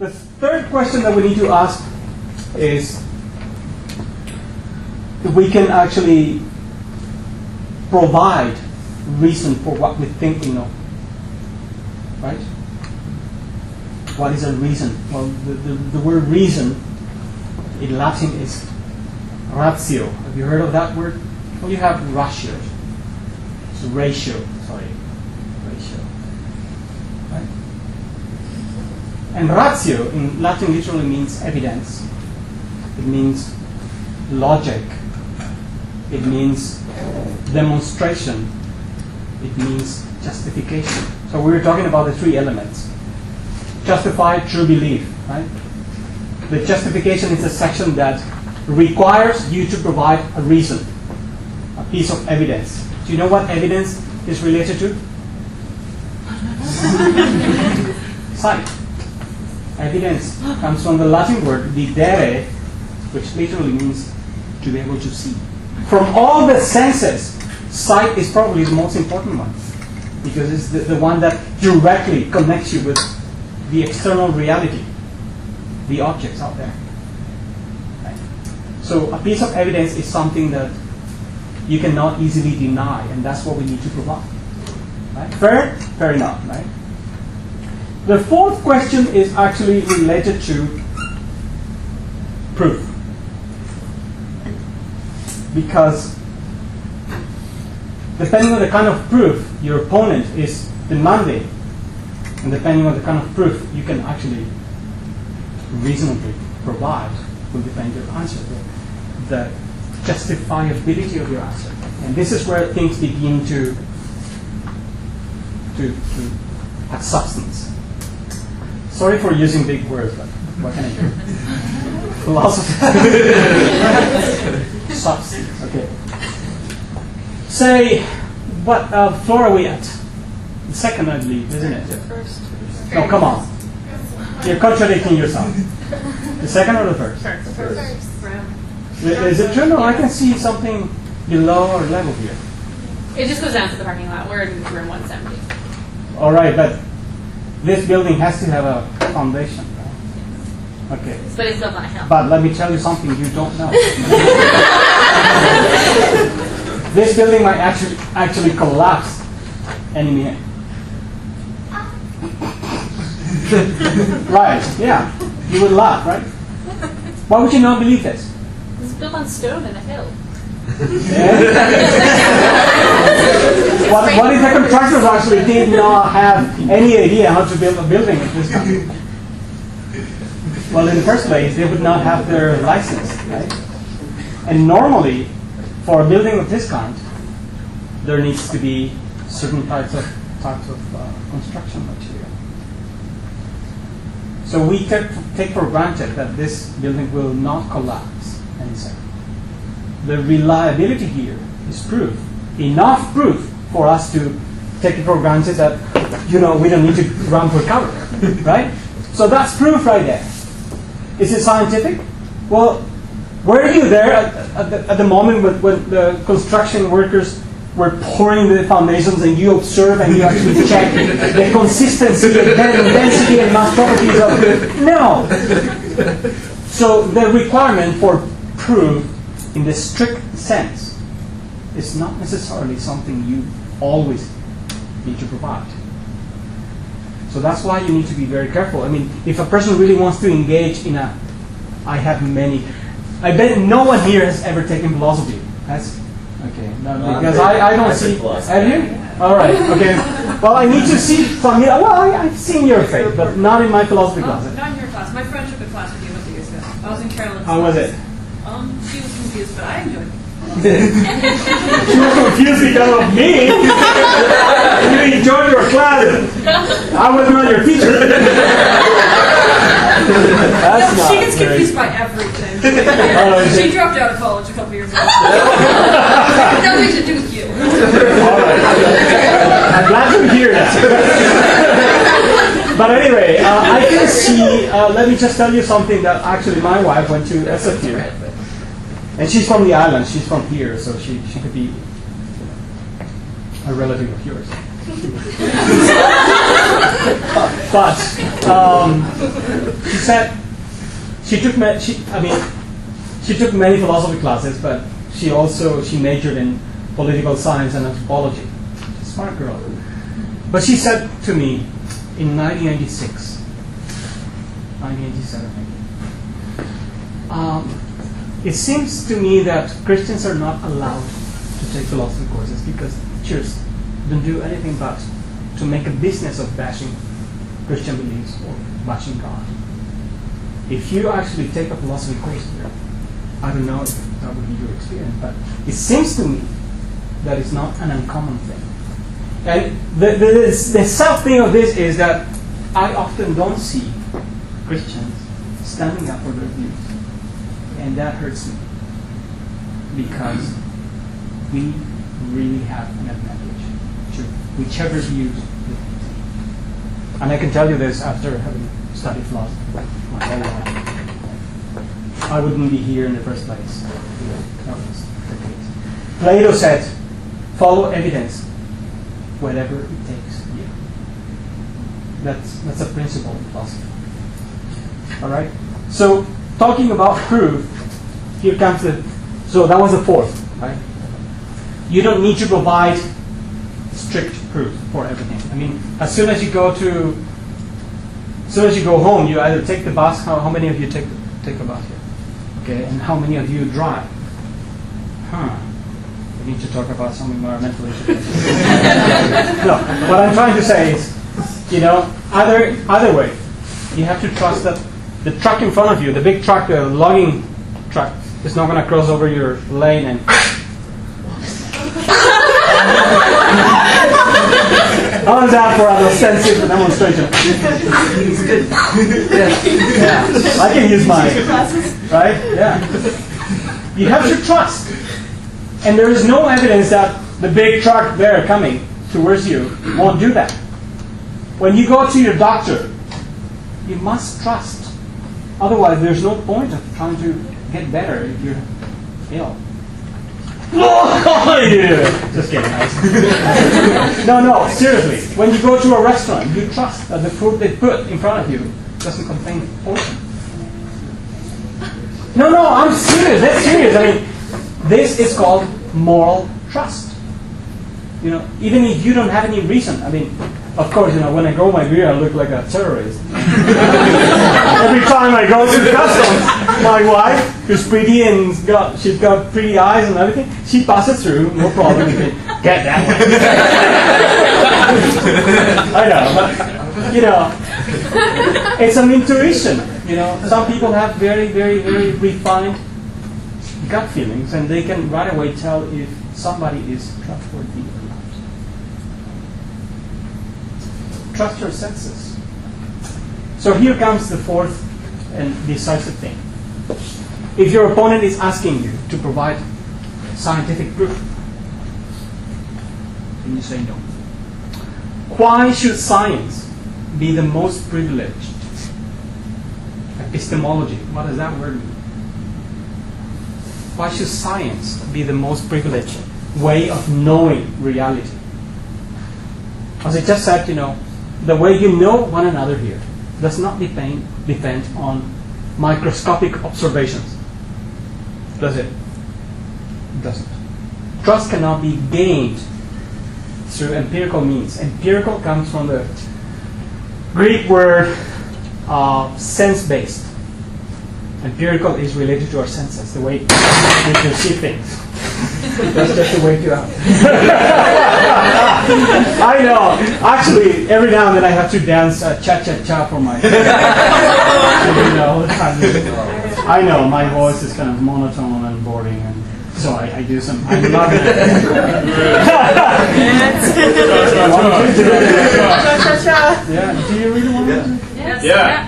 The third question that we need to ask is if we can actually provide reason for what we think we know. Right? What is a reason? Well, the word reason in Latin is ratio. Have you heard of that word? Well, you have ratio. It's ratio. Right? And ratio in Latin literally means evidence. It means logic. It means demonstration. It means justification. So we were talking about the three elements. Justify, true belief, right? The justification is a section that requires you to provide a reason, a piece of evidence. Do you know what evidence is related to? Sight. Evidence comes from the Latin word videre, which literally means to be able to see. From all the senses, sight is probably the most important one, because it's the one that directly connects you with the external reality, the objects out there. Right? So a piece of evidence is something that you cannot easily deny, and that's what we need to provide. Right? Fair? Fair enough, right? The fourth question is actually related to proof. Because depending on the kind of proof your opponent is demanding, and depending on the kind of proof you can actually reasonably provide, will depend on your answer, the justifiability of your answer. And this is where things begin to have substance. Sorry for using big words, but what can I do? Philosophy. Substance. Okay. Say, what floor are we at? The second, I believe, isn't it? First. No, come on. You're contradicting yourself. The second or the first? First. Is it true? No, I can see something below or level here. It just goes down to the parking lot. We're in room 170. All right, but this building has to have a foundation, right? Okay. But it's built on a hill. But let me tell you something you don't know. This building might actually collapse any minute. Right, yeah. You would laugh, right? Why would you not believe this? It's built on stone and a hill. What if the contractors actually did not have any idea how to build a building of this kind? Well, in the first place, they would not have their license, right? And normally, for a building of this kind, there needs to be certain types of construction material. So we take for granted that this building will not collapse any second. The reliability here is proof, enough proof for us to take it for granted that we don't need to run for cover, right? So that's proof right there. Is it scientific? Well, were you there at the moment when the construction workers were pouring the foundations and you observe and you actually check the consistency and density and mass properties of it? No. So the requirement for proof in the strict sense is not necessarily something you always need to provide. So that's why you need to be very careful. I mean, if a person really wants to engage in I bet no one here has ever taken philosophy. Okay, no, because I don't see. Have you? All right. Okay. Well, I need to see from you. Well, I've seen your face, but not in my philosophy class. Not in your class. My friend took a class with you a couple years ago. I was in Carolyn's How was it? She was confused, but I enjoyed it. She was confused because of me. You enjoyed your class. I was not your teacher. She gets confused by everything. She dropped out of college a couple years ago. Nothing to do with you. All right. I'm glad to hear that. But anyway, I can see, let me just tell you something that actually my wife went to SFU. And she's from the island, she's from here, so she could be a relative of yours. But she said she took many philosophy classes, but she majored in political science and anthropology. She's a smart girl. But she said to me in 1997 maybe, it seems to me that Christians are not allowed to take philosophy courses because teachers don't do anything but to make a business of bashing Christian beliefs or bashing God. If you actually take a philosophy course here, I don't know if that would be your experience, but it seems to me that it's not an uncommon thing. And the sad thing of this is that I often don't see Christians standing up for their views. And that hurts me. Because we really have an advantage to whichever views we take. And I can tell you this after having studied philosophy my whole life. I wouldn't be here in the first place. That was the case. Plato said, follow evidence wherever it takes you. That's a principle in philosophy. All right? So, talking about proof, here comes so that was the fourth, right? You don't need to provide strict proof for everything. I mean, as soon as you go home, you either take the bus. How many of you take a bus here? Okay, and how many of you drive? We need to talk about some environmental issues. No, what I'm trying to say is, either way, you have to trust that the truck in front of you, the big truck, the logging truck, is not going to cross over your lane and. How is that for an ostensive demonstration? It's good. Yeah. I can use mine. Right? Yeah. You have to trust. And there is no evidence that the big truck there coming towards you won't do that. When you go to your doctor, you must trust. Otherwise, there's no point of trying to get better if you're ill. Just kidding. No, seriously. When you go to a restaurant, you trust that the food they put in front of you doesn't contain poison. No, I'm serious. That's serious. I mean, this is called moral trust. Even if you don't have any reason. I mean, of course, when I grow my beard, I look like a terrorist. Every time I go to customs, my wife, who's pretty and she's got pretty eyes and everything, she passes through, no problem. You can get that one. I know, but it's an intuition. Some people have very, very, very refined gut feelings, and they can right away tell if somebody is trustworthy or not. Trust your senses. So here comes the fourth and decisive thing. If your opponent is asking you to provide scientific proof, then you say no. Why should science be the most privileged? Epistemology. What does that word mean? Why should science be the most privileged way of knowing reality? As I just said, the way you know one another here does not depend on microscopic observations. Does it? It doesn't. Trust cannot be gained through empirical means. Empirical comes from the Greek word sense-based. Empirical is related to our senses, the way we can see things. That's just the way to I know. Actually, every now and then I have to dance cha-cha-cha for my I know, my voice is kind of monotone and boring, and so I do some. I'm not going Cha-cha-cha. Yeah. Do you really want to? Yes. Yeah.